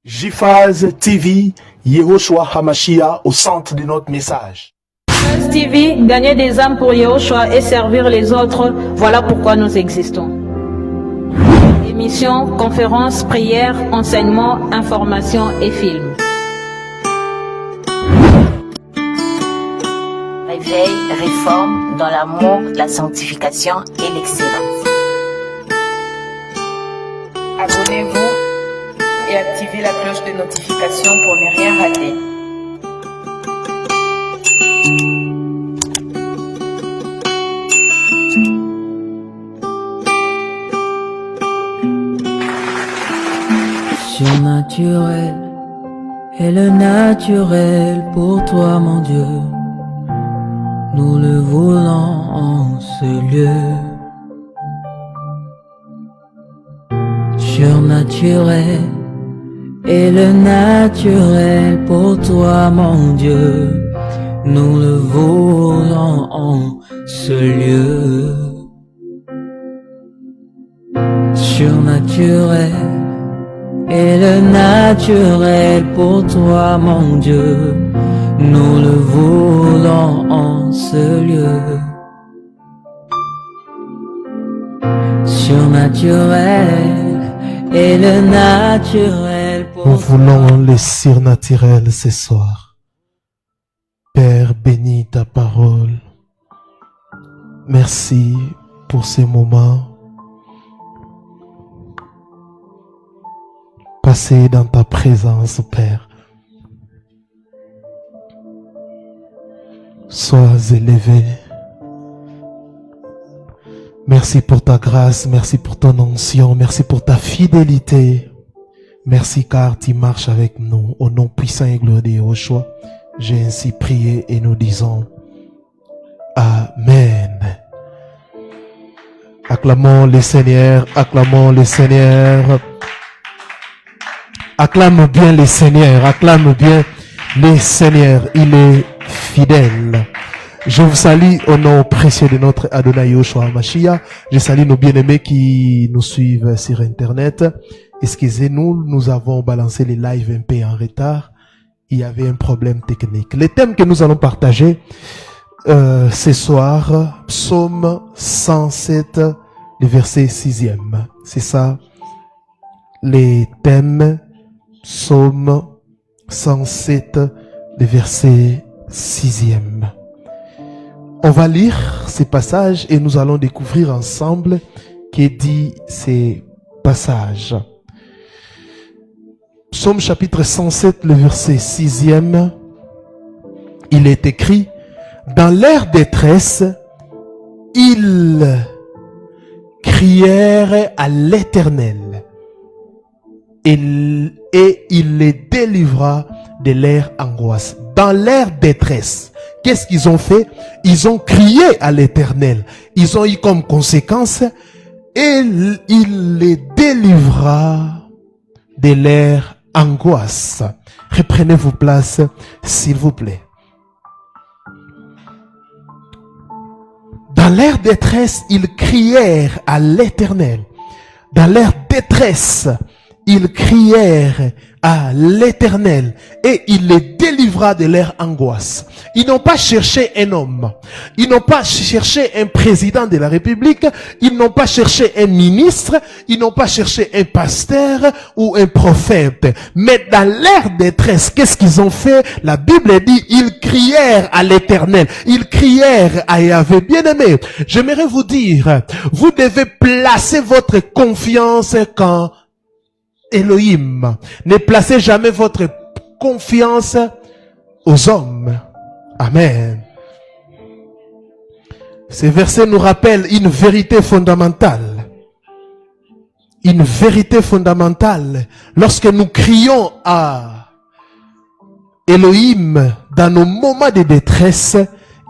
JFAZ TV, Yehoshua Hamashiach au centre de notre message. JFAZ TV, gagner des âmes pour Yehoshua et servir les autres, voilà pourquoi nous existons. Émissions, conférences, prières, enseignements, informations et films. Réveil, réforme dans l'amour, la sanctification et l'excellence. Abonnez-vous et activez la cloche de notification pour ne rien rater. Surnaturel est le naturel pour toi, mon Dieu. Nous le voulons en ce lieu. Surnaturel est le naturel pour toi, mon Dieu. Nous le voulons en ce lieu. Surnaturel est le naturel pour toi, mon Dieu. Nous le voulons en ce lieu. Surnaturel est le naturel pour Nous voulons le surnaturel ce soir. Père, bénis ta parole. Merci pour ces moments passés dans ta présence, Père. Sois élevé. Merci pour ta grâce, merci pour ton onction, merci pour ta fidélité. Merci car tu marches avec nous. Au nom puissant et glorieux de Yehoshua, j'ai ainsi prié et nous disons Amen. Acclamons le Seigneur, acclamons le Seigneur. Acclame bien le Seigneur, acclame bien le Seigneur. Il est fidèle. Je vous salue au nom précieux de notre Adonai Yehoshua Hamashiach. Je salue nos bien-aimés qui nous suivent sur Internet. Excusez-nous, nous avons balancé les lives un peu en retard. Il y avait un problème technique. Les thèmes que nous allons partager ce soir, Psaume 107, le verset 6e. C'est ça, les thèmes, Psaume 107, le verset 6e. On va lire ces passages et nous allons découvrir ensemble qu'est dit ces passages. Psaume chapitre 107, le verset 6e, il est écrit: dans leur détresse, ils crièrent à l'Éternel et il les délivra de leur angoisse. Dans leur détresse, qu'est-ce qu'ils ont fait? Ils ont crié à l'Éternel. Ils ont eu comme conséquence, et il les délivra de leur angoisse. Reprenez vos places, s'il vous plaît. Dans leur détresse, ils crièrent à l'Éternel. Dans leur détresse, ils crièrent à l'Éternel et il les délivra de leur angoisse. Ils n'ont pas cherché un homme. Ils n'ont pas cherché un président de la République. Ils n'ont pas cherché un ministre. Ils n'ont pas cherché un pasteur ou un prophète. Mais dans leur détresse, qu'est-ce qu'ils ont fait? La Bible dit, ils crièrent à l'Éternel. Ils crièrent à Yahvé. Bien-aimé, j'aimerais vous dire, vous devez placer votre confiance quand Elohim. Ne placez jamais votre confiance aux hommes. Amen. Ces versets nous rappellent une vérité fondamentale. Une vérité fondamentale. Lorsque nous crions à Elohim dans nos moments de détresse,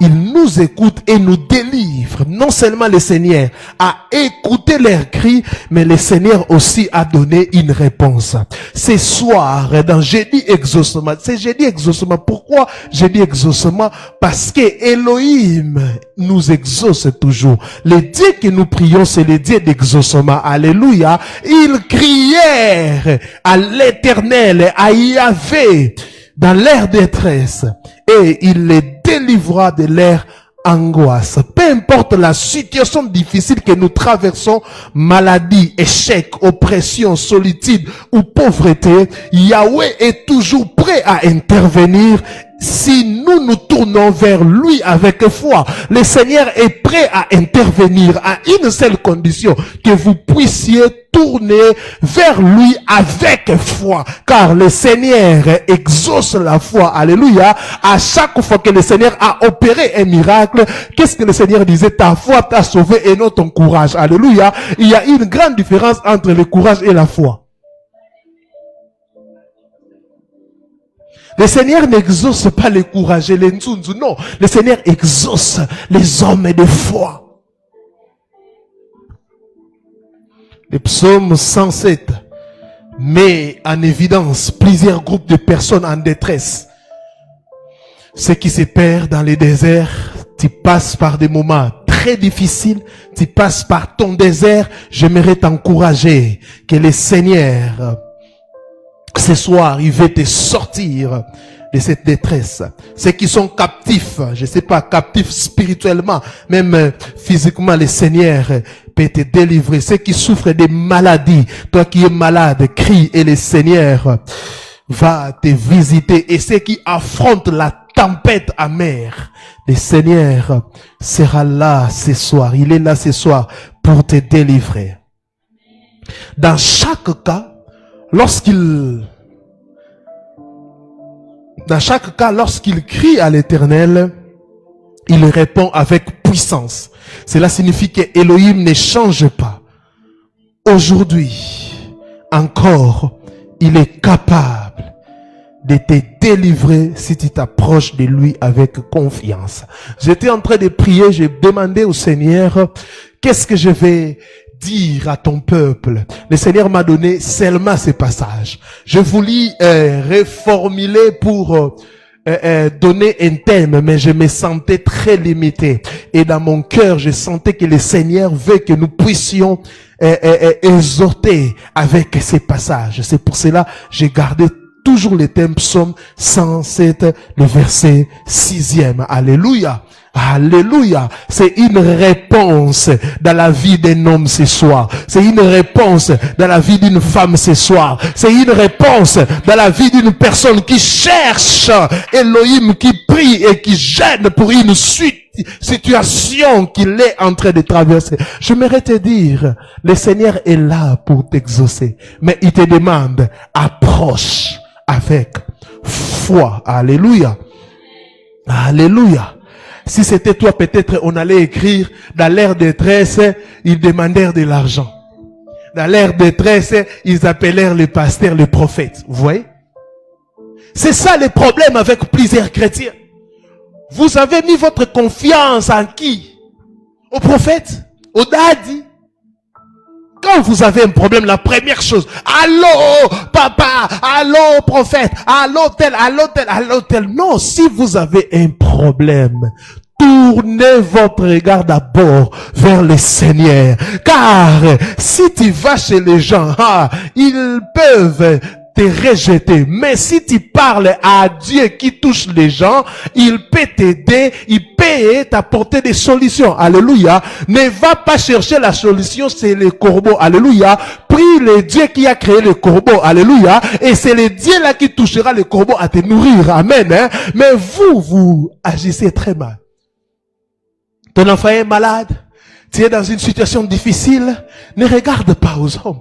il nous écoute et nous délivre. Non seulement le Seigneur a écouté leurs cris, mais le Seigneur aussi a donné une réponse. Ce soir, dans Jeudi Exaucement, c'est Jeudi Exaucement. Pourquoi Jeudi Exaucement? Parce que Elohim nous exauce toujours. Le Dieu que nous prions, c'est le Dieu d'exaucement. Alléluia. Ils crièrent à l'Éternel, à Yahvé, dans leur détresse, et il les délivra de leur angoisse. Peu importe la situation difficile que nous traversons, maladie, échec, oppression, solitude ou pauvreté, Yahweh est toujours prêt à intervenir si nous nous tournons vers lui avec foi. Le Seigneur est prêt à intervenir à une seule condition, que vous puissiez tourner vers lui avec foi, car le Seigneur exauce la foi. Alléluia. À chaque fois que le Seigneur a opéré un miracle, qu'est-ce que le Seigneur disait? Ta foi t'a sauvé et non ton courage. Alléluia. Il y a une grande différence entre le courage et la foi. Le Seigneur n'exauce pas les courageux, les nzunzu, non. Le Seigneur exauce les hommes de foi. Le psaume 107 met en évidence plusieurs groupes de personnes en détresse. Ceux qui se perdent dans les déserts, tu passes par des moments très difficiles, tu passes par ton désert. J'aimerais t'encourager que le Seigneur, ce soir, il veut te sortir de cette détresse. Ceux qui sont captifs, je sais pas, captifs spirituellement, même physiquement, le Seigneur peut te délivrer. Ceux qui souffrent des maladies, toi qui es malade, crie et le Seigneur va te visiter. Et ceux qui affrontent la tempête amère, le Seigneur sera là ce soir. Il est là ce soir pour te délivrer. Dans chaque cas, lorsqu'il crie à l'Éternel, il répond avec puissance. Cela signifie que Elohim ne change pas. Aujourd'hui, encore, il est capable de te délivrer si tu t'approches de lui avec confiance. J'étais en train de prier, j'ai demandé au Seigneur, qu'est-ce que je vais dire à ton peuple? Le Seigneur m'a donné seulement ces passages. Je voulais reformuler pour donner un thème, mais je me sentais très limité. Et dans mon cœur, je sentais que le Seigneur veut que nous puissions exhorter avec ces passages. C'est pour cela que j'ai gardé toujours le thème psaume 107, le verset 6e. Alléluia. Alléluia. C'est une réponse dans la vie d'un homme ce soir. C'est une réponse dans la vie d'une femme ce soir. C'est une réponse dans la vie d'une personne qui cherche Elohim, qui prie et qui gêne pour une situation qu'il est en train de traverser. J'aimerais te dire, le Seigneur est là pour t'exaucer. Mais il te demande, approche avec foi. Alléluia. Alléluia. Si c'était toi, peut-être on allait écrire, dans leur détresse, ils demandèrent de l'argent. Dans leur détresse, ils appelèrent les pasteurs, les prophètes. Vous voyez? C'est ça le problème avec plusieurs chrétiens. Vous avez mis votre confiance en qui? Au prophète? Au daddy? Quand vous avez un problème, la première chose, allô, papa, allô, prophète, allô, tel. Non, si vous avez un problème, tournez votre regard d'abord vers le Seigneur. Car si tu vas chez les gens, ils peuvent te rejeter. Mais si tu parles à Dieu qui touche les gens, il peut t'aider, il peut t'apporter des solutions. Alléluia. Ne va pas chercher la solution, c'est le corbeau. Alléluia. Prie le Dieu qui a créé le corbeau. Alléluia. Et c'est le Dieu là qui touchera le corbeau à te nourrir. Amen. Hein? Mais vous agissez très mal. Ton enfant est malade. Tu es dans une situation difficile. Ne regarde pas aux hommes.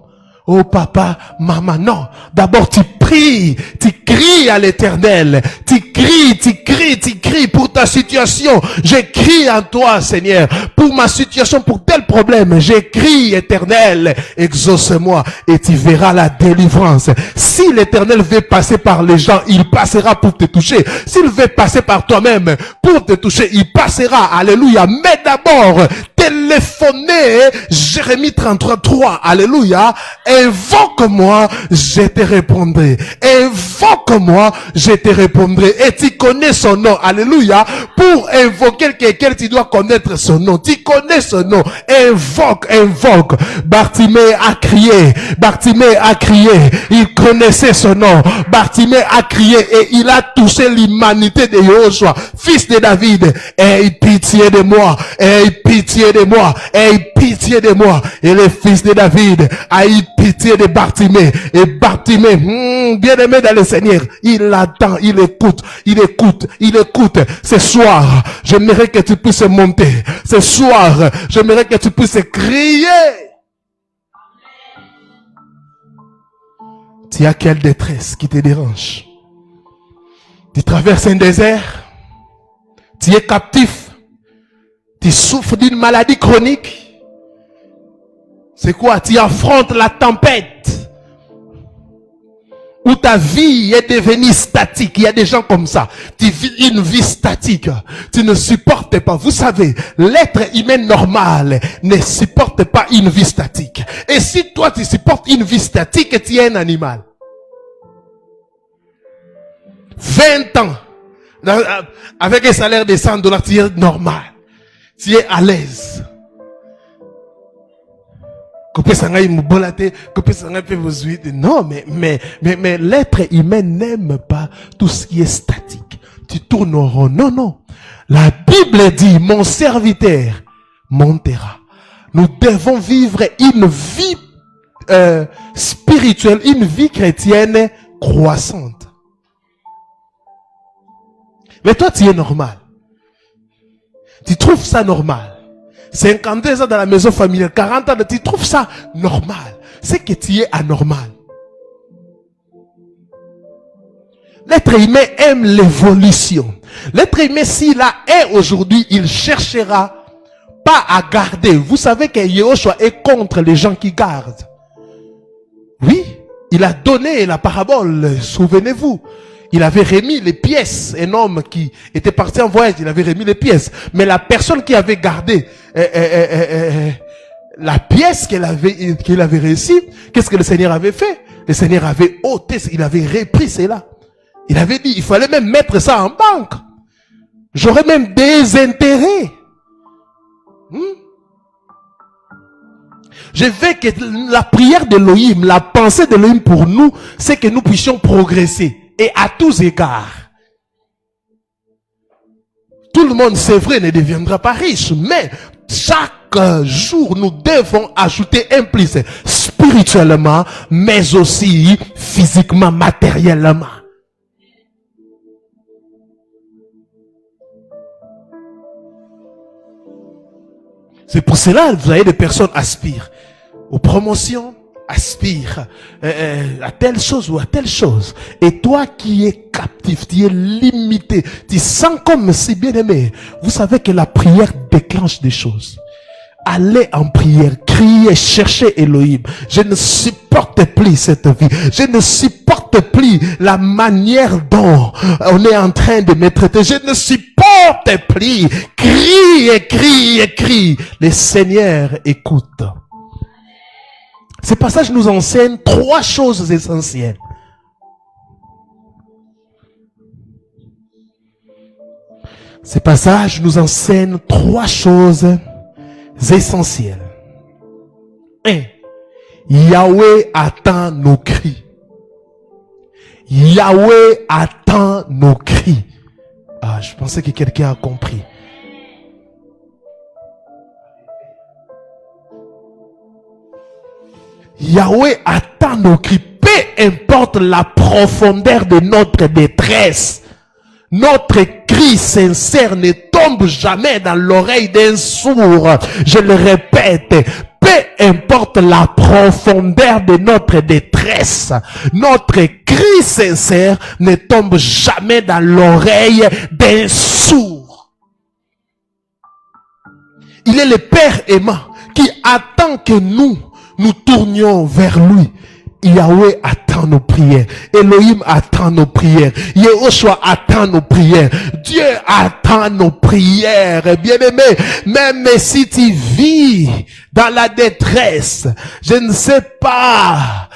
oh papa, maman. Non. D'abord, tu pries, tu cries à l'Éternel. Tu cries pour ta situation. J'écris en toi, Seigneur, pour ma situation, pour tel problème. J'écris, Éternel, exauce-moi et tu verras la délivrance. Si l'Éternel veut passer par les gens, il passera pour te toucher. S'il veut passer par toi-même pour te toucher, il passera. Alléluia. Mais d'abord, téléphonez Jérémie 33:3. Alléluia. Invoque-moi, je te répondrai. Invoque-moi, je te répondrai. Et tu connais son nom. Alléluia. Pour invoquer quelqu'un, tu dois connaître son nom. Tu connais son nom. Invoque. Bartimée a crié. Il connaissait son nom. Bartimée a crié et il a touché l'humanité de Yoshua, fils de David. Aie pitié de moi. Aie pitié de moi. Aie pitié de moi. Et le fils de David a eu pitié de Bartimée. Et Bartimée, bien-aimé dans le Seigneur, il attend, il écoute. Ce soir, j'aimerais que tu puisses monter. Ce soir, j'aimerais que tu puisses crier. Tu as quelle détresse qui te dérange? Tu traverses un désert. Tu es captif. Tu souffres d'une maladie chronique. C'est quoi? Tu affrontes la tempête. Où ta vie est devenue statique. Il y a des gens comme ça. Tu vis une vie statique. Tu ne supportes pas. Vous savez, l'être humain normal ne supporte pas une vie statique. Et si toi tu supportes une vie statique, tu es un animal. 20 ans. Avec un salaire de $100, tu es normal. Tu es à l'aise. Non, mais l'être humain n'aime pas tout ce qui est statique. Tu tournes en rond. Non. La Bible dit, mon serviteur montera. Nous devons vivre une vie spirituelle, une vie chrétienne croissante. Mais toi, tu es normal. Tu trouves ça normal. 52 ans dans la maison familiale, 40 ans, tu trouves ça normal. C'est que tu es anormal. L'être humain aime l'évolution. L'être humain, s'il a est aujourd'hui, il cherchera pas à garder. Vous savez que Yehoshua est contre les gens qui gardent. Oui, il a donné la parabole, souvenez-vous. Il avait remis les pièces. Un homme qui était parti en voyage, il avait remis les pièces. Mais la personne qui avait gardé la pièce qu'il avait réussi, qu'est-ce que le Seigneur avait fait? Le Seigneur avait ôté, il avait repris cela. Il avait dit, il fallait même mettre ça en banque. J'aurais même des intérêts. Je veux que la prière d'Elohim, la pensée d'Elohim pour nous, c'est que nous puissions progresser. Et à tous égards. Tout le monde, c'est vrai, ne deviendra pas riche. Mais chaque jour, nous devons ajouter un plus spirituellement, mais aussi physiquement, matériellement. C'est pour cela que vous avez des personnes aspirent aux promotions, aspirent à telle chose ou à telle chose. Et toi qui es captif, tu es limité, tu sens comme si bien aimé. Vous savez que la prière déclenche des choses. Allez en prière, criez, cherchez Elohim. Je ne supporte plus cette vie. Je ne supporte plus la manière dont on est en train de me traiter. Je ne supporte plus. Crie, crie, crie. Le Seigneur écoute. Ce passage nous enseigne 3 choses essentielles. Ce passage nous enseigne 3 choses essentielles. 1. Yahweh attend nos cris. Yahweh attend nos cris. Ah, je pensais que quelqu'un a compris. Yahweh attend nos cris. Peu importe la profondeur de notre détresse. Notre cri sincère ne tombe jamais dans l'oreille d'un sourd. Je le répète. peu importe la profondeur de notre détresse, notre cri sincère ne tombe jamais dans l'oreille d'un sourd. Il est le Père aimant qui attend que nous tournions vers lui. Yahweh attend nos prières. Elohim attend nos prières. Yehoshua attend nos prières. Dieu attend nos prières. Bien-aimé, même si tu vis dans la détresse, je ne sais pas,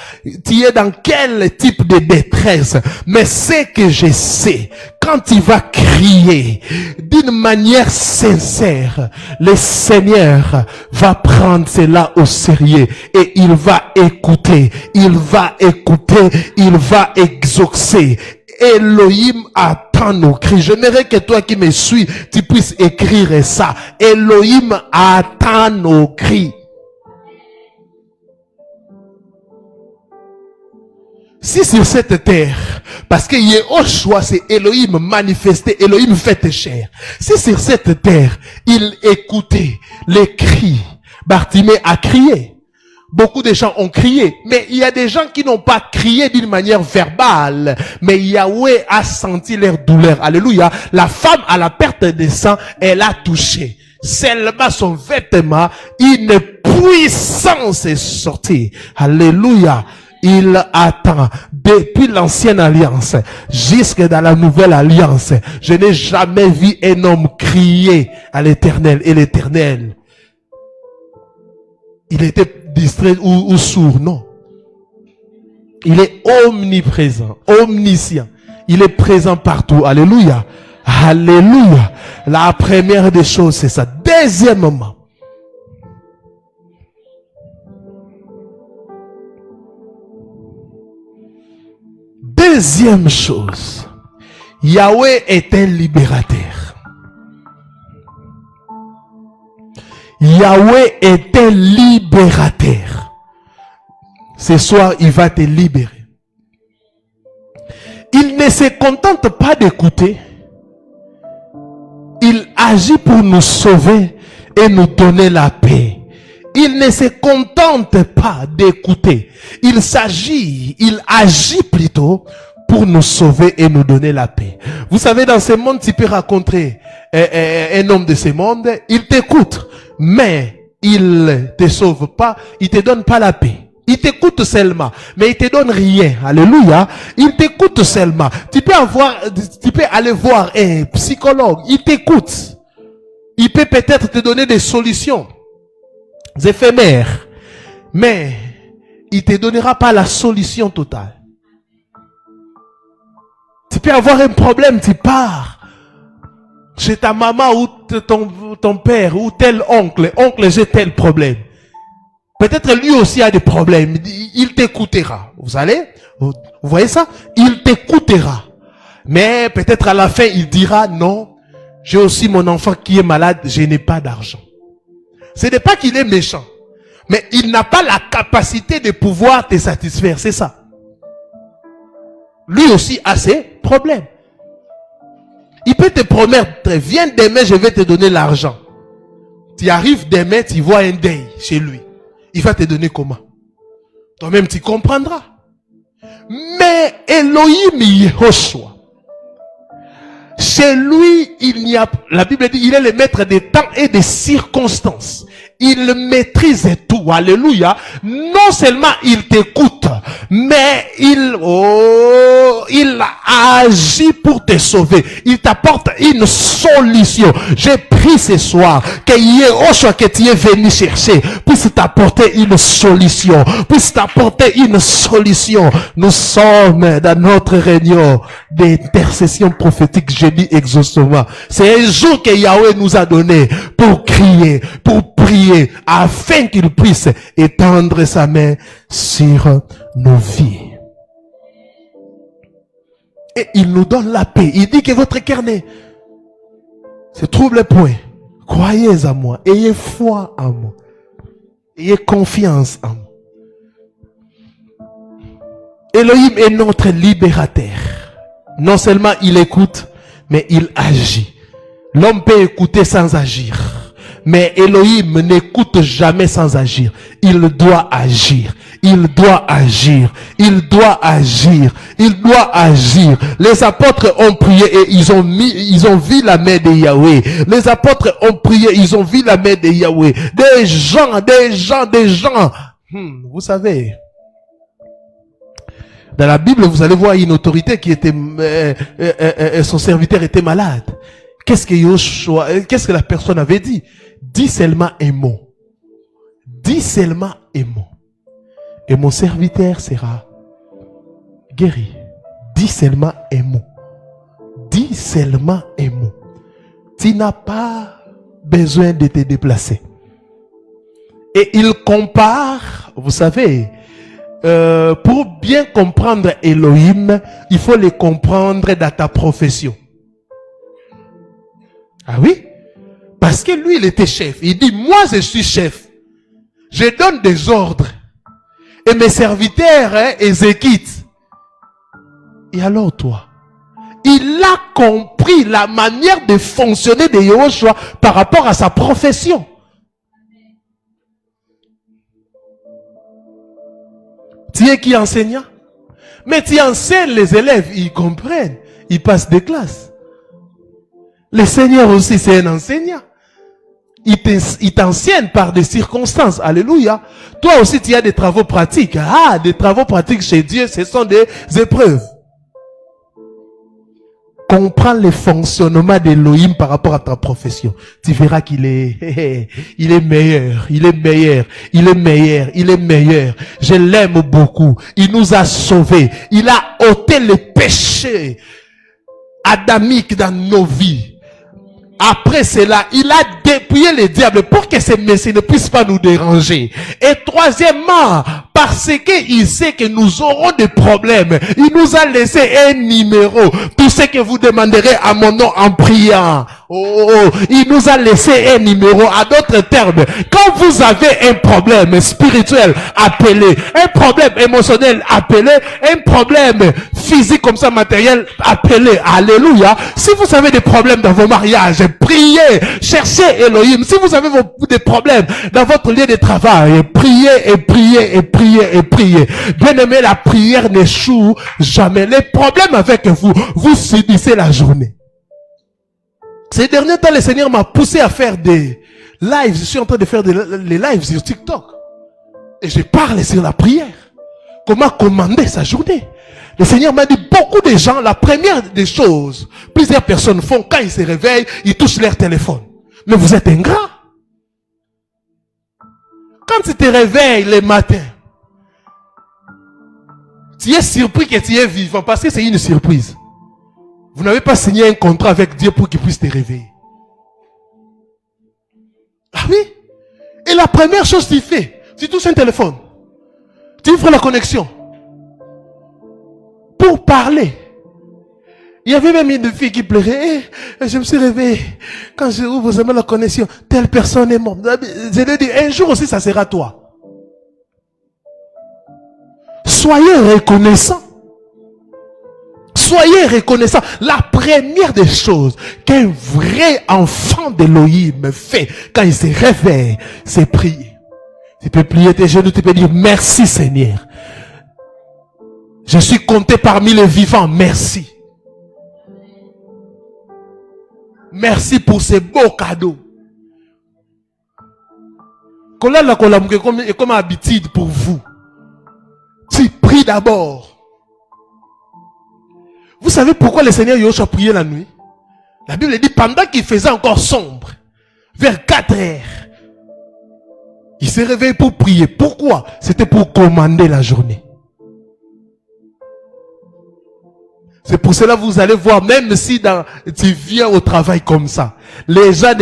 tu es dans quel type de détresse, mais c'est que je sais, quand tu vas crier d'une manière sincère, le Seigneur va prendre cela au sérieux et il va écouter, il va exaucer. Elohim attend nos cris. J'aimerais que toi qui me suis, tu puisses écrire ça. Elohim attend nos cris. Si sur cette terre, parce que Yehoshua c'est Elohim manifesté, Elohim fait chair. Si sur cette terre, il écoutait les cris, Bartimée a crié. Beaucoup de gens ont crié, mais il y a des gens qui n'ont pas crié d'une manière verbale, mais Yahweh a senti leur douleur. Alléluia. La femme à la perte de sang, elle a touché seulement son vêtement, une puissance est sortie. Alléluia. Il attend depuis l'ancienne alliance jusque dans la nouvelle alliance. Je n'ai jamais vu un homme crier à l'Éternel et l'Éternel, il était distrait ou sourd. Non. Il est omniprésent, omniscient. Il est présent partout. Alléluia. Alléluia. La première des choses, c'est ça. Deuxièmement, deuxième chose, Yahweh est un libérateur. Yahweh est un libérateur. Ce soir, il va te libérer. Il ne se contente pas d'écouter. Il agit pour nous sauver et nous donner la paix. Il ne se contente pas d'écouter. Il agit plutôt pour nous sauver et nous donner la paix. Vous savez, dans ce monde, tu peux rencontrer un homme de ce monde, il t'écoute, mais il te sauve pas, il te donne pas la paix. Il t'écoute seulement, mais il te donne rien. Alléluia. Il t'écoute seulement. Tu peux aller voir un psychologue, il t'écoute. Il peut peut-être te donner des solutions éphémères, mais il te donnera pas la solution totale. Tu peux avoir un problème, tu pars chez ta maman ou ton père ou tel oncle, j'ai tel problème. Peut-être lui aussi a des problèmes, il t'écoutera. Vous voyez ça? Il t'écoutera. Mais peut-être à la fin, il dira non, j'ai aussi mon enfant qui est malade, je n'ai pas d'argent. Ce n'est pas qu'il est méchant, mais il n'a pas la capacité de pouvoir te satisfaire, c'est ça. Lui aussi a ses problèmes. Il peut te promettre, viens demain, je vais te donner l'argent. Tu arrives demain, tu vois un deuil chez lui. Il va te donner comment? Toi-même, tu comprendras. Mais Elohim Yehoshua, chez lui, la Bible dit, il est le maître des temps et des circonstances. Il maîtrise tout. Alléluia. Non seulement il t'écoute, mais il agit pour te sauver. Il t'apporte une solution. J'ai pris ce soir que Yehoshua que tu es venu chercher puisse t'apporter une solution. Nous sommes dans notre réunion d'intercession prophétique jeudi exaucement. C'est un jour que Yahweh nous a donné pour crier, pour prier, afin qu'il puisse étendre sa main sur nos vies. Et il nous donne la paix. Il dit que votre cœur ne se trouble point. Croyez en moi. Ayez foi en moi. Ayez confiance en moi. Elohim est notre libérateur. Non seulement il écoute, mais il agit. L'homme peut écouter sans agir. Mais Elohim n'écoute jamais sans agir. Il doit agir. Il doit agir. Il doit agir. Il doit agir. Les apôtres ont prié et ils ont vu la main de Yahweh. Les apôtres ont prié, ils ont vu la main de Yahweh. Des gens. Vous savez, dans la Bible, vous allez voir une autorité qui était, son serviteur était malade. Qu'est-ce que la personne avait dit? Dis seulement un mot. Dis seulement un mot. Et mon serviteur sera guéri. Dis seulement un mot. Dis seulement un mot. Tu n'as pas besoin de te déplacer. Et il compare, vous savez, pour bien comprendre Elohim, il faut le comprendre dans ta profession. Ah oui? Parce que lui, il était chef. Il dit, moi, je suis chef. Je donne des ordres. Et mes serviteurs exécutent. Et alors toi? Il a compris la manière de fonctionner de Yahushua par rapport à sa profession. Tu es qui enseignant? Mais tu enseignes les élèves, ils comprennent. Ils passent des classes. Le Seigneur aussi, c'est un enseignant. Il t'enseigne par des circonstances. Alléluia. Toi aussi, tu as des travaux pratiques. Ah, des travaux pratiques chez Dieu, ce sont des épreuves. Comprends le fonctionnement d'Elohim par rapport à ta profession. Tu verras qu'il est, il est meilleur, il est meilleur, il est meilleur, il est meilleur. Je l'aime beaucoup. Il nous a sauvés. Il a ôté les péchés adamiques dans nos vies. Après cela, il a dépouillé le diable pour que ces messieurs ne puissent pas nous déranger. Et troisièmement, parce qu'il sait que nous aurons des problèmes, il nous a laissé un numéro. Tout ce que vous demanderez à mon nom en priant. Il nous a laissé un numéro. À d'autres termes, quand vous avez un problème spirituel, appelez. Un problème émotionnel, appelez. Un problème physique comme ça, matériel, appelez. Alléluia. Si vous avez des problèmes dans vos mariages, priez. Cherchez Elohim. Si vous avez des problèmes dans votre lieu de travail, priez et priez et priez et priez. Bien aimé, la prière n'échoue jamais. Les problèmes avec vous, vous subissez la journée. Ces derniers temps, le Seigneur m'a poussé à faire des lives. Je suis en train de faire les lives sur TikTok. Et je parle sur la prière. Comment commander sa journée. Le Seigneur m'a dit, beaucoup de gens, la première des choses, plusieurs personnes font, quand ils se réveillent, ils touchent leur téléphone. Mais vous êtes ingrat. Quand tu te réveilles le matin, tu es surpris que tu es vivant parce que c'est une surprise. Vous n'avez pas signé un contrat avec Dieu pour qu'il puisse te réveiller. Ah oui? Et la première chose que tu fais, tu touches un téléphone. Tu ouvres la connexion. Pour parler. Il y avait même une fille qui pleurait. Je me suis réveillé. Quand je ouvre seulement la connexion, telle personne est morte. Je lui ai dit, un jour aussi ça sera toi. Soyez reconnaissants. Soyez reconnaissants. La première des choses qu'un vrai enfant d'Elohim fait quand il se réveille, c'est prier. Tu peux plier tes genoux, tu peux dire merci Seigneur. Je suis compté parmi les vivants, merci. Merci pour ces beaux cadeaux. Comme habitude pour vous. Tu pries d'abord. Vous savez pourquoi le Seigneur Yahushua priait la nuit? La Bible dit pendant qu'il faisait encore sombre, vers 4 heures, il s'est réveillé pour prier. Pourquoi? C'était pour commander la journée. C'est pour cela que vous allez voir, même si tu viens au travail comme ça, les gens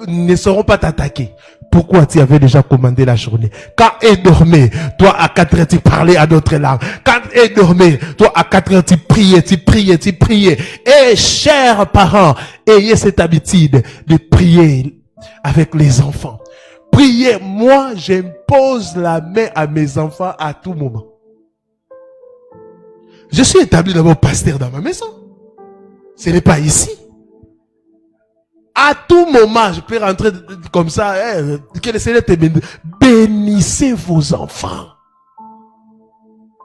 ne seront pas t'attaquer. Pourquoi tu avais déjà commandé la journée? Quand elle dormait, toi à 4 heures tu parlais à d'autres langues. Quand elle dormait, toi à 4 heures tu priais. Et chers parents, ayez cette habitude de prier avec les enfants. Priez, moi j'impose la main à mes enfants à tout moment. Je suis établi d'abord pasteur dans ma maison. Ce n'est pas ici. À tout moment, je peux rentrer comme ça, que le Seigneur te bénisse. Bénissez vos enfants.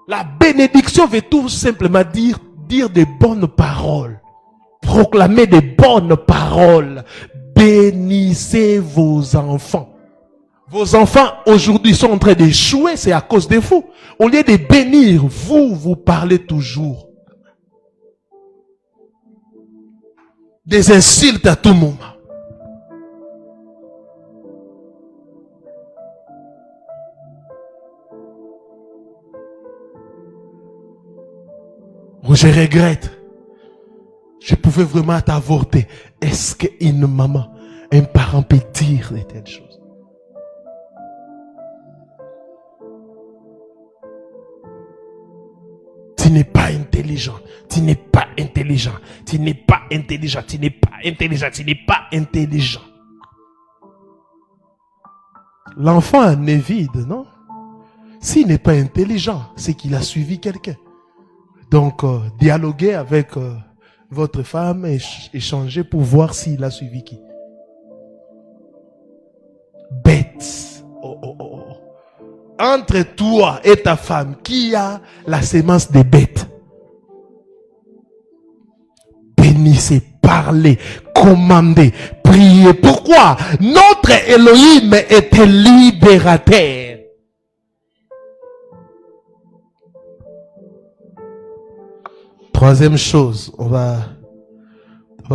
La bénédiction veut tout simplement dire des bonnes paroles. Proclamer des bonnes paroles. Bénissez vos enfants. Vos enfants aujourd'hui sont en train d'échouer, c'est à cause de vous. Au lieu de bénir, vous parlez toujours des insultes à tout moment. Je regrette. Je pouvais vraiment t'avorter. Est-ce qu'une maman, un parent peut dire de telles choses? Tu n'es pas intelligent. Tu n'es pas intelligent. Tu n'es pas intelligent. Tu n'es pas intelligent. Tu n'es pas intelligent. L'enfant n'est vide, non? S'il n'est pas intelligent, c'est qu'il a suivi quelqu'un. Donc, dialoguez avec votre femme et échangez pour voir s'il a suivi qui. Bête. Entre toi et ta femme, qui a la sémence des bêtes? Bénissez, parlez, commandez, priez. Pourquoi? Notre Elohim est un libérateur. Troisième chose, on va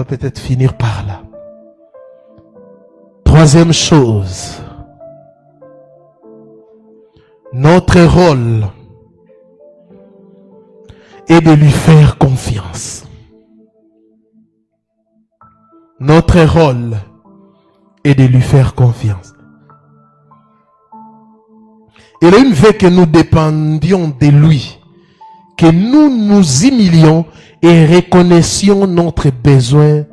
peut-être finir par là. Troisième chose, notre rôle est de lui faire confiance. Notre rôle est de lui faire confiance. Elohim veut que nous dépendions de lui, que nous nous humilions et reconnaissions notre besoin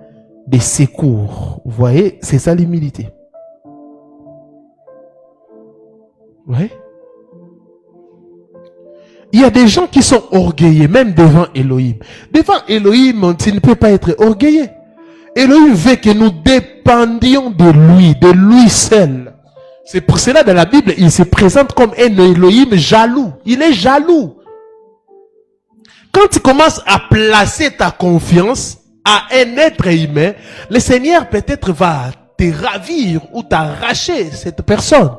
de secours. Vous voyez, c'est ça l'humilité. Vous voyez? Il y a des gens qui sont orgueilleux, même devant Elohim. Devant Elohim, tu ne peux pas être orgueilleux. Elohim veut que nous dépendions de lui seul. C'est pour cela, dans la Bible, il se présente comme un Elohim jaloux. Il est jaloux. Quand tu commences à placer ta confiance à un être humain, le Seigneur peut-être va te ravir ou t'arracher cette personne.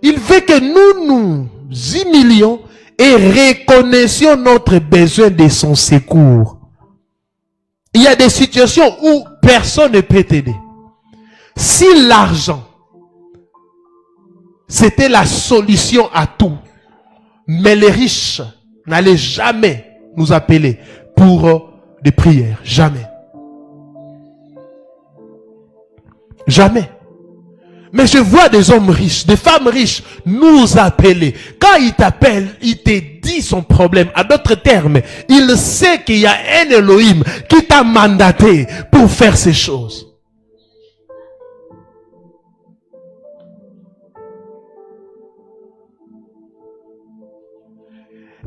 Il veut que nous nous humilions et reconnaissions notre besoin de son secours. Il y a des situations où personne ne peut t'aider. Si l'argent, c'était la solution à tout, mais les riches n'allaient jamais nous appeler pour des prières. Jamais. Jamais. Mais je vois des hommes riches, des femmes riches nous appeler. Quand il t'appelle, il te dit son problème. À d'autres termes, il sait qu'il y a un Elohim qui t'a mandaté pour faire ces choses.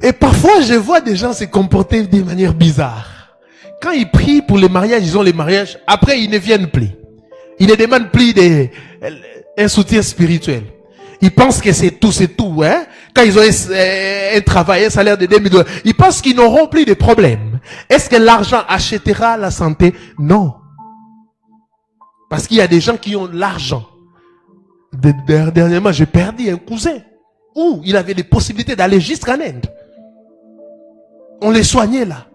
Et parfois, je vois des gens se comporter de manière bizarre. Quand ils prient pour les mariages, ils ont les mariages. Après, ils ne viennent plus. Ils ne demandent plus un soutien spirituel. Ils pensent que c'est tout, hein. Quand ils ont un travail, un salaire de 2000 $, ils pensent qu'ils n'auront plus de problèmes. Est-ce que l'argent achètera la santé? Non. Parce qu'il y a des gens qui ont l'argent. Dernièrement, j'ai perdu un cousin où il avait des possibilités d'aller jusqu'en Inde. On les soignait là.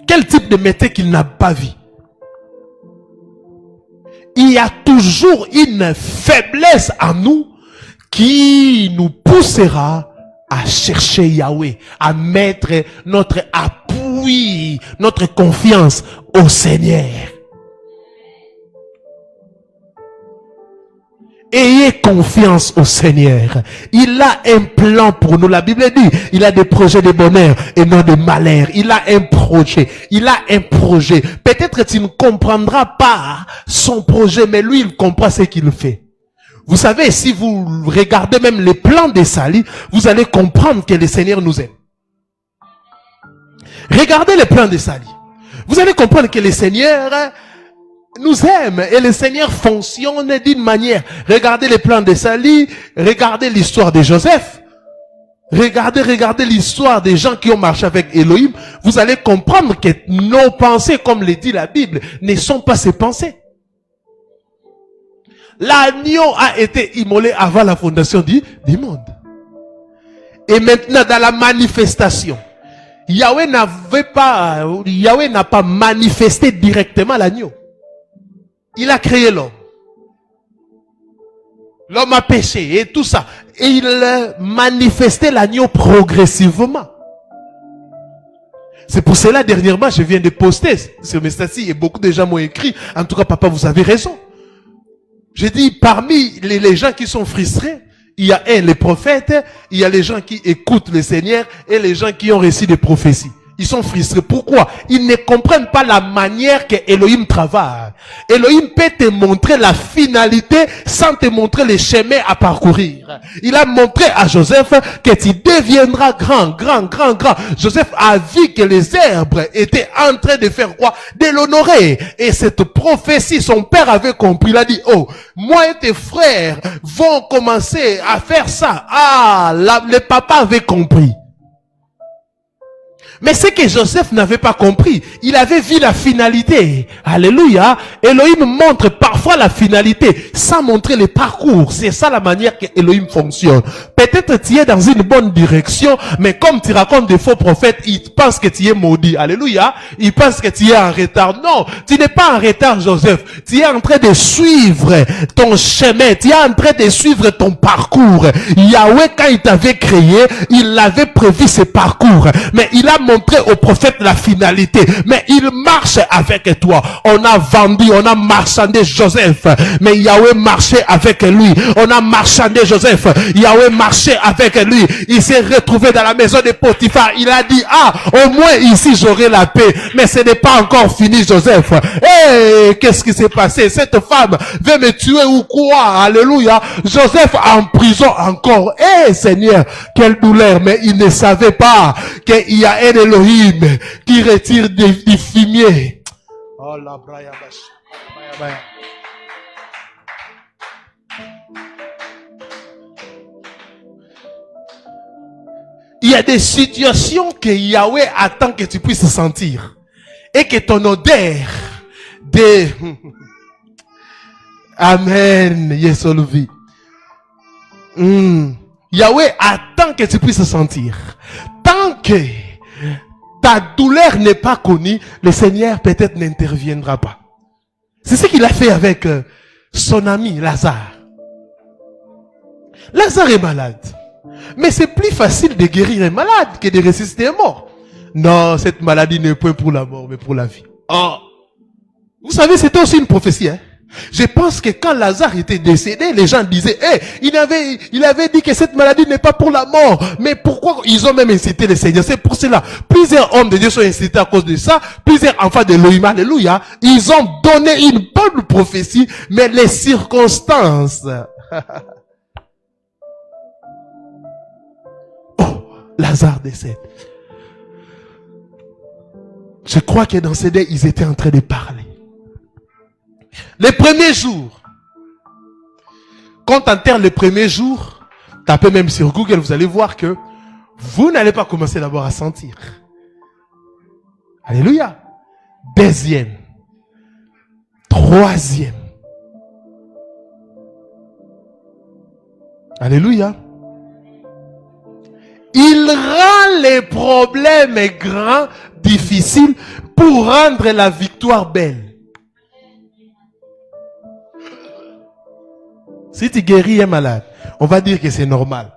Quel type de métier qu'il n'a pas vu? Il y a toujours une faiblesse en nous qui nous poussera à chercher Yahweh, à mettre notre appui, notre confiance au Seigneur. Ayez confiance au Seigneur. Il a un plan pour nous. La Bible dit, il a des projets de bonheur et non de malheur. Il a un projet. Il a un projet. Peut-être tu ne comprendras pas son projet, mais lui, il comprend ce qu'il fait. Vous savez, si vous regardez même les plans de salut, vous allez comprendre que le Seigneur nous aime. Regardez les plans de salut. Vous allez comprendre que le Seigneur nous aime et le Seigneur fonctionne d'une manière. Regardez les plans de salut, regardez l'histoire de Joseph. Regardez l'histoire des gens qui ont marché avec Elohim. Vous allez comprendre que nos pensées, comme le dit la Bible, ne sont pas ses pensées. L'agneau a été immolé avant la fondation du monde. Et maintenant, dans la manifestation, Yahweh n'a pas manifesté directement l'agneau. Il a créé l'homme. L'homme a péché et tout ça. Et il a manifesté l'agneau progressivement. C'est pour cela, dernièrement, je viens de poster sur mes statuts et beaucoup de gens m'ont écrit. En tout cas, papa, vous avez raison. J'ai dit, parmi les gens qui sont frustrés, il y a les prophètes, il y a les gens qui écoutent le Seigneur et les gens qui ont reçu des prophéties. Ils sont frustrés. Pourquoi? Ils ne comprennent pas la manière que Elohim travaille. Elohim peut te montrer la finalité sans te montrer les chemins à parcourir. Il a montré à Joseph que tu deviendras grand. Joseph a vu que les herbes étaient en train de faire quoi? De l'honorer. Et cette prophétie, son père avait compris. Il a dit, oh, moi et tes frères vont commencer à faire ça. Ah, le papa avait compris. Mais c'est que Joseph n'avait pas compris. Il avait vu la finalité. Alléluia. Elohim montre parfois la finalité sans montrer les parcours. C'est ça la manière que Elohim fonctionne. Peut-être tu es dans une bonne direction, mais comme tu racontes des faux prophètes, ils pensent que tu es maudit. Alléluia. Ils pensent que tu es en retard. Non, tu n'es pas en retard, Joseph. Tu es en train de suivre ton chemin. Tu es en train de suivre ton parcours. Yahweh, quand il t'avait créé, il avait prévu ce parcours. Mais il a montré au prophète la finalité. Mais il marche avec toi. On a vendu, on a marchandé Joseph. Mais Yahweh marchait avec lui. On a marchandé Joseph. Yahweh marchait avec lui. Il s'est retrouvé dans la maison de Potiphar. Il a dit, ah, au moins ici j'aurai la paix. Mais ce n'est pas encore fini, Joseph. Eh, qu'est-ce qui s'est passé? Cette femme veut me tuer ou quoi? Alléluia. Joseph en prison encore. Eh, Seigneur, quelle douleur. Mais il ne savait pas qu'il y a un Elohim qui retire du fumier. Oh la braya bash. Il y a des situations que Yahweh attend que tu puisses sentir. Et que ton odeur de... Amen. Yesoluvi. Yahweh attend que tu puisses sentir. Tant que ta douleur n'est pas connue, le Seigneur peut-être n'interviendra pas. C'est ce qu'il a fait avec son ami Lazare. Lazare est malade. Mais c'est plus facile de guérir un malade que de ressusciter un mort. Non, cette maladie n'est point pour la mort, mais pour la vie. Oh. Vous savez, c'était aussi une prophétie, hein. Je pense que quand Lazare était décédé, les gens disaient, il avait dit que cette maladie n'est pas pour la mort. Mais pourquoi ils ont même incité le Seigneur? C'est pour cela. Plusieurs hommes de Dieu sont incités à cause de ça. Plusieurs enfants de l'Elohim, alléluia. Ils ont donné une bonne prophétie, mais les circonstances. Oh, Lazare décède. Je crois que dans ces dés, ils étaient en train de parler. Les premiers jours, quand on enterre les premiers jours, tapez même sur Google, vous allez voir que vous n'allez pas commencer d'abord à sentir. Alléluia. Deuxième. Troisième. Alléluia. Il rend les problèmes grands, difficiles, pour rendre la victoire belle. Si tu guéris un malade, on va dire que c'est normal.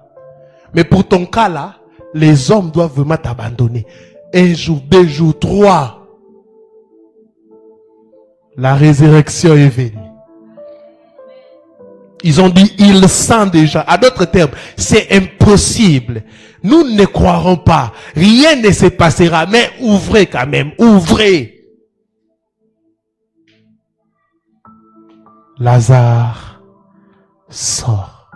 Mais pour ton cas là, les hommes doivent vraiment t'abandonner. 1 jour, 2 jours, 3. La résurrection est venue. Ils ont dit, il sent déjà. À d'autres termes, c'est impossible. Nous ne croirons pas. Rien ne se passera. Mais ouvrez quand même. Ouvrez. Lazare sort.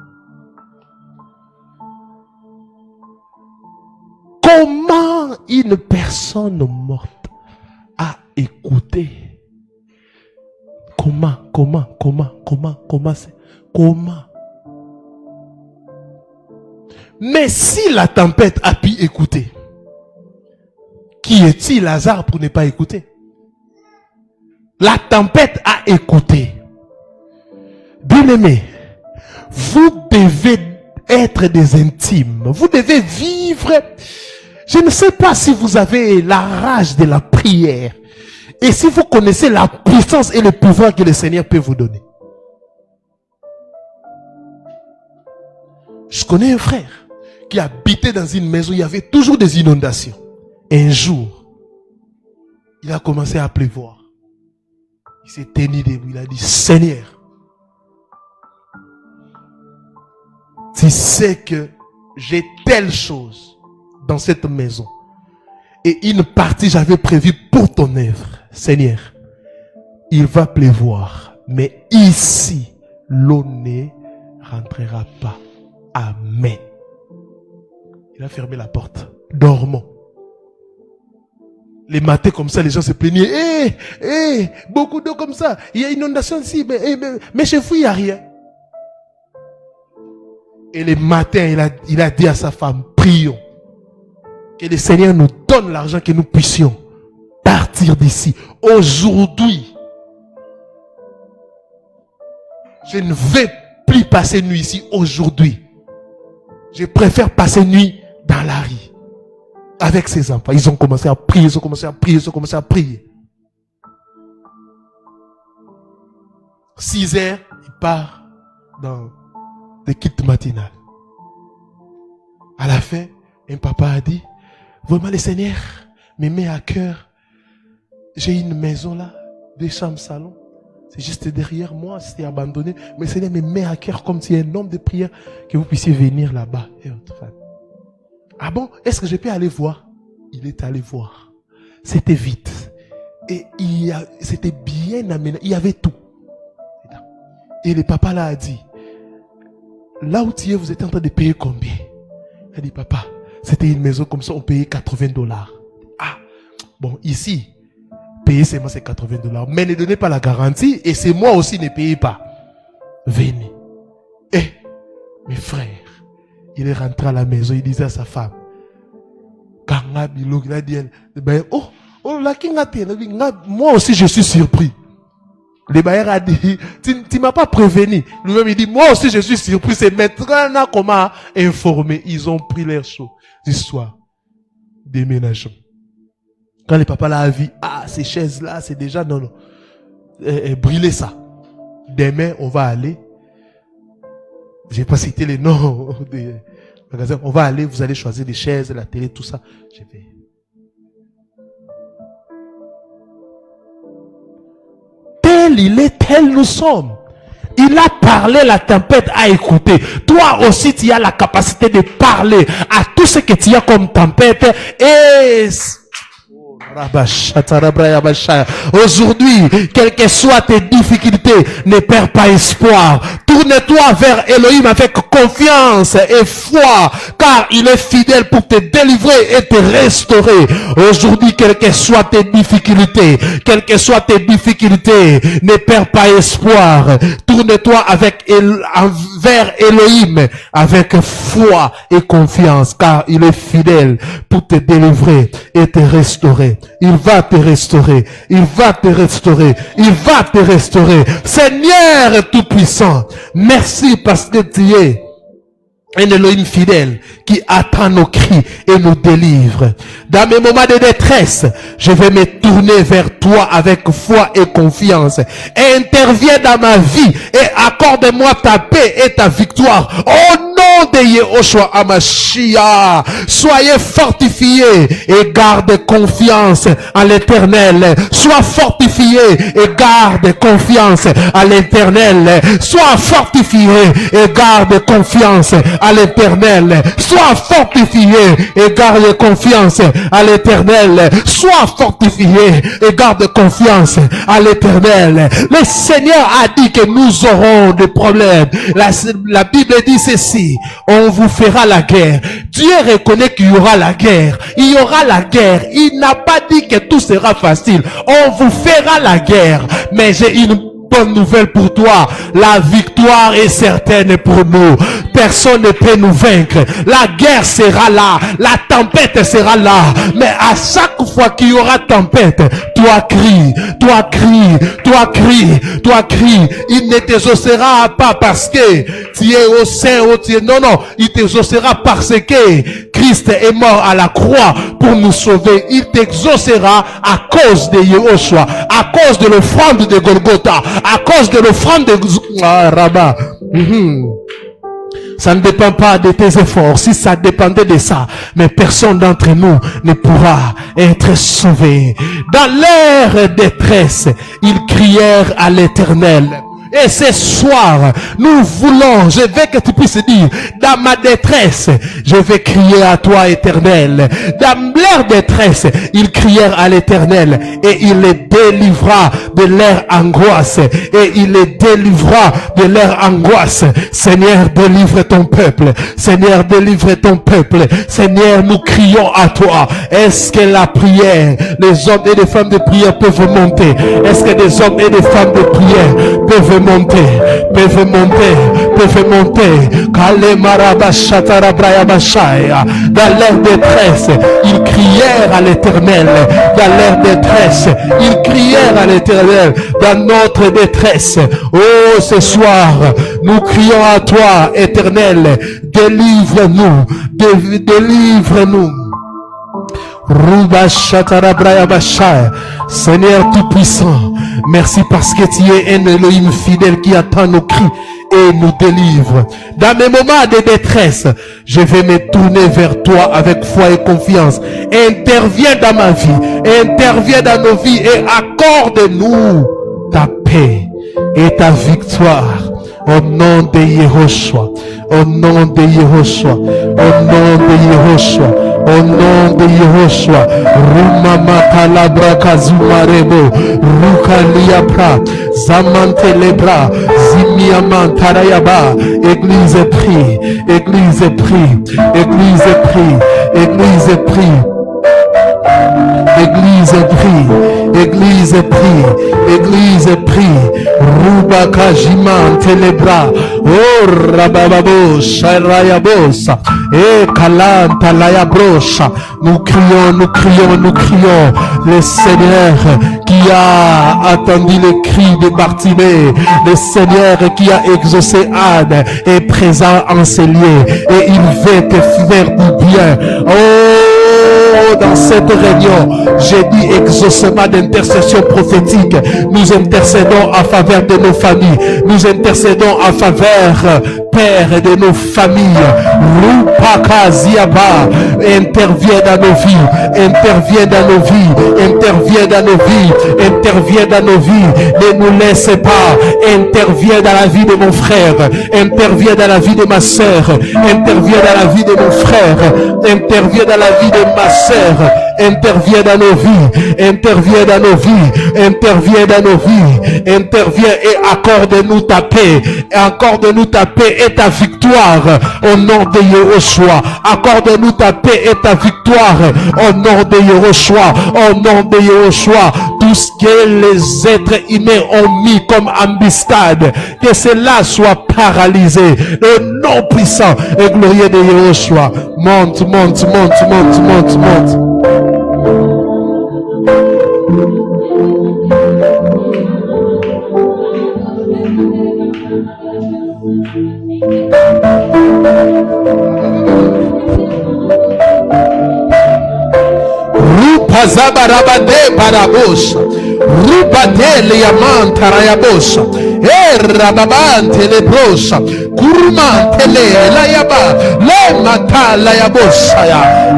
Comment une personne morte a écouté. Comment Mais si la tempête a pu écouter, qui est-il Lazare pour ne pas écouter? La tempête a écouté. Bien-aimés, vous devez être des intimes. Vous devez vivre. Je ne sais pas si vous avez la rage de la prière. Et si vous connaissez la puissance et le pouvoir que le Seigneur peut vous donner. Je connais un frère qui habitait dans une maison où il y avait toujours des inondations. Un jour, il a commencé à pleuvoir. Il s'est tenu debout. Il a dit, Seigneur, tu sais que j'ai telle chose dans cette maison. Et une partie j'avais prévue pour ton œuvre. Seigneur, il va pleuvoir. Mais ici, l'eau ne rentrera pas. Amen. Il a fermé la porte. Dormons. Les matins comme ça, les gens se plaignaient. Beaucoup d'eau comme ça. Il y a une inondation ici. Mais chez vous, il n'y a rien. Et le matin, il a dit à sa femme, prions. Que le Seigneur nous donne l'argent que nous puissions partir d'ici. Aujourd'hui, je ne vais plus passer nuit ici aujourd'hui. Je préfère passer nuit dans la rue. Avec ses enfants. Ils ont commencé à prier, ils ont commencé à prier. 6 heures, il part dans des kits matinales. À la fin, un papa a dit, vraiment le Seigneur me met à cœur. J'ai une maison là, 2 chambres salon. C'est juste derrière moi, c'était abandonné. Mais le Seigneur me met à cœur comme si un homme de prière que vous puissiez venir là-bas. Et autre femme. Ah bon, est-ce que je peux aller voir? Il est allé voir. C'était vite. Et c'était bien aménagé. Il y avait tout. Et le papa là a dit, là où tu es, vous êtes en train de payer combien? Il a dit, papa, c'était une maison comme ça, on payait $80. Ah, bon, ici, payer seulement c'est $80. Mais ne donnez pas la garantie, et c'est moi aussi ne payez pas. Venez. Et, mes frères, il est rentré à la maison, il disait à sa femme, il a dit, moi aussi je suis surpris. Le bailleur a dit, tu m'as pas prévenu. Lui-même il dit, moi aussi je suis surpris. C'est maintenant qu'on m'a informé. Ils ont pris l'air chaud. Du soir, déménagement. Quand le papa l'a vu, ces chaises-là, c'est déjà, non. Brûlez ça. Demain, on va aller. Je vais pas citer les noms des magasins. On va aller, vous allez choisir des chaises, la télé, tout ça. Je vais. Tel il est, tel nous sommes. Il a parlé, la tempête a écouté. Toi aussi, tu as la capacité de parler à tout ce que tu as comme tempête. Et aujourd'hui, quelles que soient tes difficultés, ne perds pas espoir. Tourne-toi vers Elohim avec confiance et foi, car il est fidèle pour te délivrer et te restaurer. Aujourd'hui, quelles que soient tes difficultés, ne perds pas espoir. Tourne-toi vers Elohim avec foi et confiance, car il est fidèle pour te délivrer et te restaurer. Il va te restaurer. Il va te restaurer. Il va te restaurer. Seigneur Tout-Puissant, merci parce que tu es un Elohim fidèle qui attend nos cris et nous délivre. Dans mes moments de détresse, je vais me tourner vers toi avec foi et confiance. Et interviens dans ma vie et accorde-moi ta paix et ta victoire. Au nom de Yehoshua Hamashiach, soyez fortifiés et garde confiance à l'Éternel. Sois fortifié et garde confiance à l'Éternel. Sois fortifié et garde confiance à l'Éternel. Sois fortifié et garde confiance à l'Éternel. Sois fortifié et garde confiance à l'Éternel. Le Seigneur a dit que nous aurons des problèmes. La Bible dit ceci. on vous fera la guerre. Dieu reconnaît qu'il y aura la guerre. Il y aura la guerre. Il n'a pas dit que tout sera facile. On vous fera la guerre. Mais j'ai une bonne nouvelle pour toi. La victoire est certaine pour nous. Personne ne peut nous vaincre. La guerre sera là. La tempête sera là. Mais à chaque fois qu'il y aura tempête, toi crie, toi crie, toi crie, toi crie. Il ne t'exaucera pas parce que tu es au sein, au Dieu. Non, non. Il t'exaucera parce que Christ est mort à la croix pour nous sauver. Il t'exaucera à cause de Yehoshua, à cause de l'offrande de Golgotha, à cause de l'offrande de Rabbah. Ça ne dépend pas de tes efforts. Si ça dépendait de ça, mais personne d'entre nous ne pourra être sauvé. Dans leur détresse, ils crièrent à l'Éternel. Et ce soir, nous voulons, je veux que tu puisses dire, dans ma détresse, je vais crier à toi, Éternel. Dans leur détresse, ils crièrent à l'Éternel et il les délivra de leur angoisse. Et il les délivra de leur angoisse. Seigneur, délivre ton peuple. Seigneur, délivre ton peuple. Seigneur, nous crions à toi. Est-ce que la prière, les hommes et les femmes de prière peuvent monter? Est-ce que des hommes et des femmes de prière peuvent monter, peuvent monter, peuvent monter. Dans leur détresse, ils crièrent à l'Éternel. Dans leur détresse, ils crièrent à l'Éternel. Dans notre détresse, oh, ce soir, nous crions à toi, Éternel. Délivre-nous, délivre-nous. Seigneur Tout-Puissant, merci parce que tu es un Elohim fidèle qui attend nos cris et nous délivre. Dans mes moments de détresse, je vais me tourner vers toi avec foi et confiance. Interviens dans ma vie, interviens dans nos vies et accorde-nous ta paix et ta victoire. Au nom de Yehoshua, au nom de Yehoshua, au nom de Yehoshua, au nom de Yehoshua. Rumama kalabra kazumarebo, rukaliabra, zamantelebra, zimiamantarayaba. Église prie, église prie, église prie, église prie. Église prie, église prie, église prie. Rubaka jiman telebra, oh rabababo, sharayabosa, et kalanta layabrocha. Nous crions, nous crions, nous crions. Le Seigneur qui a attendu le cri de Bartimée, le Seigneur qui a exaucé Anne est présent en ces lieux et il veut te faire du bien. Oh, dans cette réunion, j'ai dit exaucement d'intercession prophétique. Nous intercédons en faveur de nos familles. Nous intercédons en faveur, Père, de nos familles. Rupaka Ziaba, intervient dans nos vies, intervient dans nos vies, intervient dans nos vies, intervient dans nos vies. Ne nous laisse pas, intervient dans la vie de mon frère, intervient dans la vie de ma sœur, intervient dans la vie de mon frère, intervient dans la vie de ma sœur, intervient dans nos vies, intervient dans nos vies, intervient dans nos vies, intervient et accorde-nous ta paix, accorde-nous ta paix et ta victoire au nom de Yehoshua. Accorde-nous ta paix et ta victoire au nom de Yehoshua, au nom de Yehoshua. Tout ce que les êtres humains ont mis comme embuscade, que cela soit paralysé. Le nom puissant et glorieux de Yehoshua. Monte, monte, monte, monte, monte, monte. Zabarabade barabosha, rubade liaman tarayabosha, rababante lebrosha, kurmante le layaba, le mata layabosha.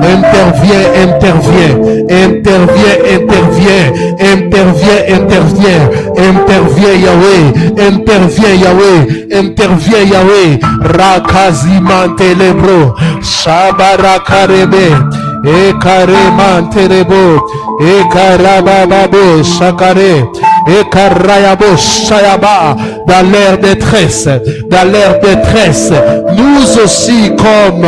Intervient, intervient, intervient, intervient, intervient, intervient, intervient Yahweh, intervient Yahweh, intervient Yahweh. Rakazimante lebro, shabarakarebe. Ekare manterebo, ekarababo shakare, et Karayabo Shayaba, dans leur détresse, nous aussi comme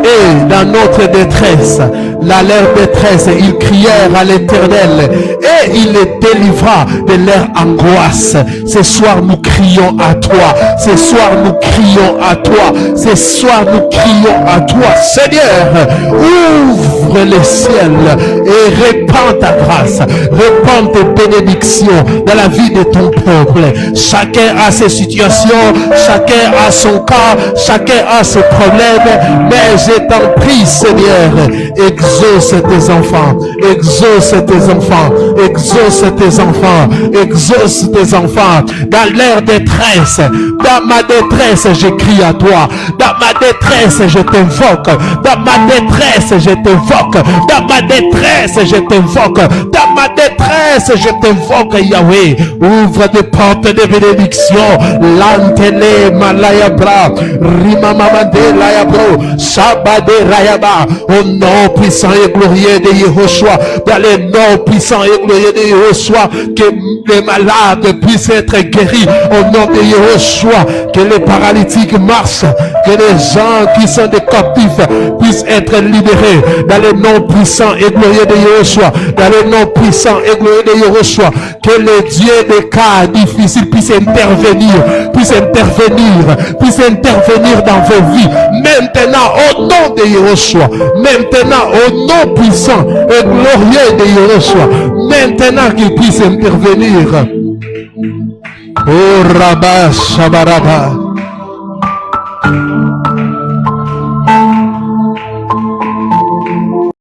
et dans notre détresse, leur détresse, ils crièrent à l'Éternel et il les délivra de leur angoisse. Ce soir, nous crions à toi. Ce soir, nous crions à toi. Ce soir, nous crions à toi. Seigneur, ouvre les ciels et répands ta grâce. Répands tes bénédictions dans la vie de ton peuple. Chacun a ses situations, chacun a son cas, chacun a ses problèmes, mais je t'en prie, Seigneur, exauce tes enfants, exauce tes enfants, exauce tes enfants, exauce tes enfants dans leur détresse. Dans ma détresse, je crie à toi. Dans ma détresse, je t'invoque. Dans ma détresse, je t'invoque. Dans ma détresse, je t'invoque. Dans ma détresse, je t'invoque, Yahweh. Ouvre des portes de bénédiction. Lantele malayabra, rimamamande layabro, shabade rayaba. Au nom puissant et glorieux de Yehoshua, dans le nom puissant et glorieux de Yehoshua, que les malades puissent être guéris. Au nom de Yehoshua, que les paralytiques marchent, que les gens qui sont des captifs puissent être libérés. Dans le nom puissant et glorieux de Yehoshua, dans le nom puissant et glorieux de Yehoshua, que le Dieu des cas difficiles puisse intervenir dans vos vies. Maintenant, au nom de Yehoshua, maintenant, au nom puissant et glorieux de Yehoshua, maintenant qu'il puisse intervenir. Oh Rabba Shabaraba.